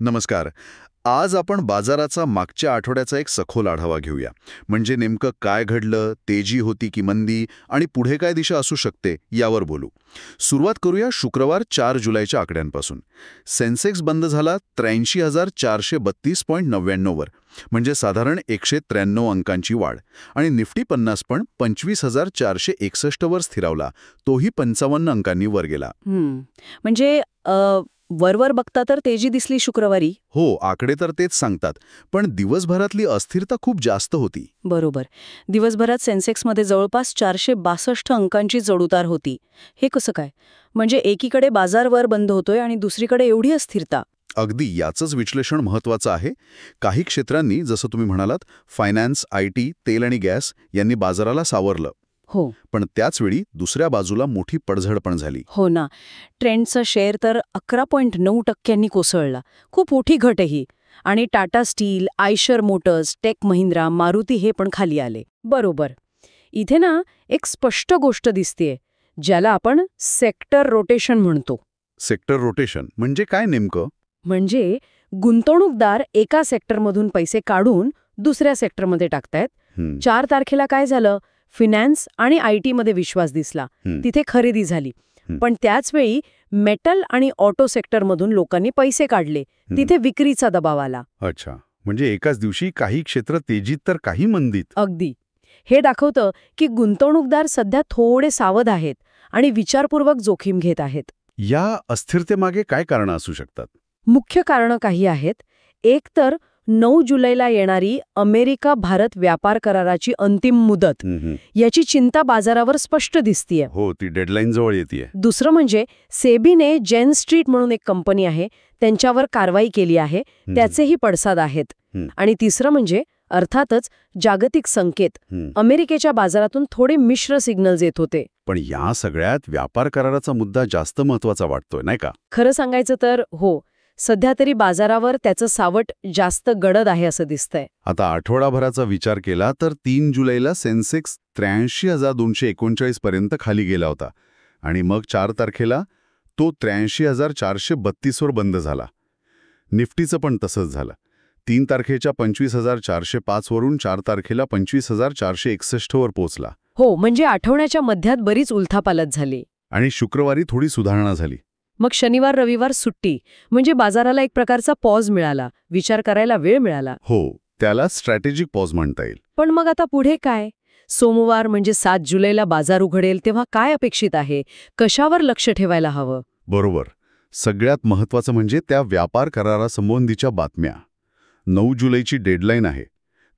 नमस्कार. आज आपण बाजाराचा मागच्या आठवड्याचा एक सखोल आढावा घेऊया. म्हणजे नेमकं काय घडलं, तेजी होती की मंदी आणि पुढे काय दिशा असू शकते यावर बोलू. सुरुवात करूया शुक्रवार 4 जुलैच्या आकड्यांपासून. सेन्सेक्स बंद झाला 83,432.99 वर, म्हणजे साधारण 193 अंकांची वाढ. आणि निफ्टी 50 पण 25,461 वर स्थिरावला, तोही 55 अंकांनी वर गेला. म्हणजे वरवर बघता तर तेजी दिसली शुक्रवारी. हो, आकडे तर तेच सांगतात. पण दिवसभरातली अस्थिरता खूप जास्त होती. बरोबर. दिवसभरात सेन्सेक्समध्ये जवळपास 462 अंकांची चढउतार होती. हे कसं काय? म्हणजे एकीकडे बाजार वर बंद होतोय आणि दुसरीकडे एवढी अस्थिरता. अगदी याचंच विश्लेषण महत्त्वाचं आहे. काही क्षेत्रांनी, जसं तुम्ही म्हणालात, फायनान्स, IT, तेल आणि गॅस यांनी बाजाराला सावरलं. हो. पण त्याचवेळी दुसऱ्या बाजूला मोठी पडझड पण झाली. हो ना. ट्रेंडचा शेअर तर 11.9% कोसळला. खूप मोठी घट आहे ही. आणि Tata Steel, Eicher Motors, Tech Mahindra, Maruti हे पण खाली आले. बरोबर. इथे ना एक स्पष्ट गोष्ट दिसतेय, ज्याला आपण सेक्टर रोटेशन म्हणतो. सेक्टर रोटेशन म्हणजे काय नेमकं? म्हणजे गुंतवणूकदार एका सेक्टरमधून पैसे काढून दुसऱ्या सेक्टरमध्ये टाकतायत. 4 तारखेला काय झालं? फिनान्स आणि IT मध्ये विश्वास दिसला. तिथे खरेदी झाली. पण त्याचवेळी मेटल आणि ऑटो सेक्टरमधून लोकांनी पैसे काढले. तिथे विक्रीचा दबाव आला. अच्छा, म्हणजे एकाच दिवशी काही क्षेत्र तेजीत तर काही मंदीत. अगदी. हे दाखवतं की गुंतवणूकदार सध्या थोडे सावध आहेत आणि विचारपूर्वक जोखीम घेत आहेत. या अस्थिरतेमागे काय कारणं असू शकतात? मुख्य कारणं काही आहेत. एक तर 9 जुलैला येणारी अमेरिका-भारत व्यापार कराराची अंतिम मुदत, याची चिंता बाजारावर स्पष्ट दिसतीये. हो, ती डेडलाईन जवळ येतेय. दुसरं म्हणजे सेबीने जेन स्ट्रीट म्हणून एक कंपनी आहे, त्यांच्यावर कारवाई केली आहे. त्याचेही पडसाद आहेत. आणि तिसरं म्हणजे अर्थातच जागतिक संकेत. अमेरिकेच्या बाजारातून थोडे मिश्र सिग्नल्स येत होते. पण या सगळ्यात व्यापार कराराचा मुद्दा जास्त महत्वाचा वाटतोय, नाही का? खरं सांगायचं तर हो, सध्या तरी बाजारावर त्याचं सावट जास्त गडद आहे असं दिसतंय. आता आठवडाभराचा विचार केला तर 3 जुलैला सेन्सेक्स 83,239 पर्यंत खाली गेला होता. आणि मग 4 तारखेला तो 83,432 वर बंद झाला. निफ्टीचं पण तसंच झालं. 3 तारखेच्या 25,405 वरून 4 तारखेला 25,461 वर पोहोचला. हो, म्हणजे आठवड्याच्या मध्यात बरीच उलथापालथ झाली. आणि शुक्रवारी थोडी सुधारणा झाली. मग शनिवार रविवार सुट्टी, म्हणजे बाजाराला एक प्रकारचा पॉज मिळाला, विचार करायला वेळ मिळाला. हो, त्याला स्ट्रॅटेजिक पॉज म्हणता येईल. पण मग आता पुढे काय? सोमवार म्हणजे 7 जुलैला बाजार उघडेल तेव्हा काय अपेक्षित आहे? कशावर लक्ष ठेवायला हवं? बरोबर. सगळ्यात महत्त्वाचं म्हणजे त्या व्यापार करारासंबंधीच्या बातम्या. 9 जुलैची डेडलाईन आहे.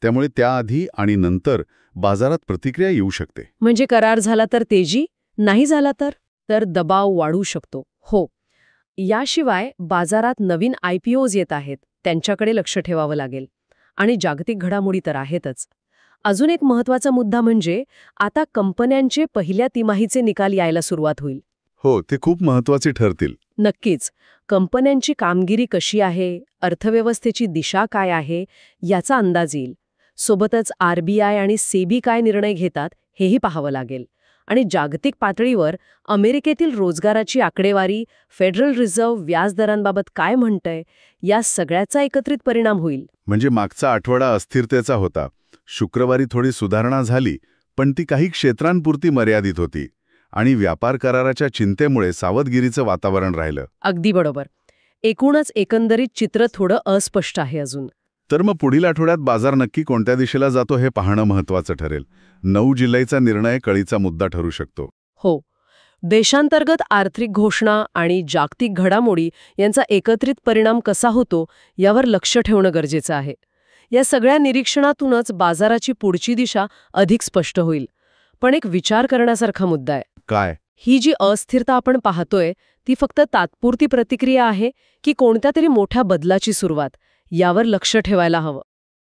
त्यामुळे त्याआधी आणि नंतर बाजारात प्रतिक्रिया येऊ शकते. म्हणजे करार झाला तर तेजी, नाही झाला तर दबाव वाढू शकतो. हो. याशिवाय बाजारात नवीन IPOs येत आहेत, त्यांच्याकडे लक्ष ठेवावं लागेल. आणि जागतिक घडामोडी तर आहेतच. अजून एक महत्त्वाचा मुद्दा म्हणजे आता कंपन्यांचे पहिल्या तिमाहीचे निकाल यायला सुरुवात होईल. हो, ते खूप महत्त्वाचे ठरतील. नक्कीच. कंपन्यांची कामगिरी कशी आहे, अर्थव्यवस्थेची दिशा काय आहे, याचा अंदाज येईल. सोबतच RBI आणि सेबी काय निर्णय घेतात हेही पाहावं लागेल. आणि जागतिक पातळीवर अमेरिकेतील रोजगाराची आकडेवारी, फेडरल रिझर्व्ह व्याजदरांबाबत काय म्हणतंय, या सगळ्याचा एकत्रित परिणाम होईल. म्हणजे मागचा आठवडा अस्थिरतेचा होता. शुक्रवारी थोडी सुधारणा झाली, पण ती काही क्षेत्रांपुरती मर्यादित होती. आणि व्यापार कराराच्या चिंतेमुळे सावधगिरीचं वातावरण राहिलं. अगदी बरोबर. एकूणच एकंदरीत चित्र थोडं अस्पष्ट आहे अजून. तर मग पुढील आठवड्यात बाजार नक्की कोणत्या दिशेला जातो हे पाहणं महत्त्वाचं ठरेल. 9 जुलैचा निर्णय कळीचा मुद्दा ठरू शकतो. हो. देशांतर्गत आर्थिक घोषणा आणि जागतिक घडामोडी यांचा एकत्रित परिणाम कसा होतो यावर लक्ष ठेवणं गरजेचं आहे. या सगळ्या निरीक्षणातूनच बाजाराची पुढची दिशा अधिक स्पष्ट होईल. पण एक विचार करण्यासारखा मुद्दा आहे. काय? ही जी अस्थिरता आपण पाहतोय ती फक्त तात्पुरती प्रतिक्रिया आहे की कोणत्या तरी मोठ्या बदलाची सुरुवात, यावर लक्ष ठेवायला हवं.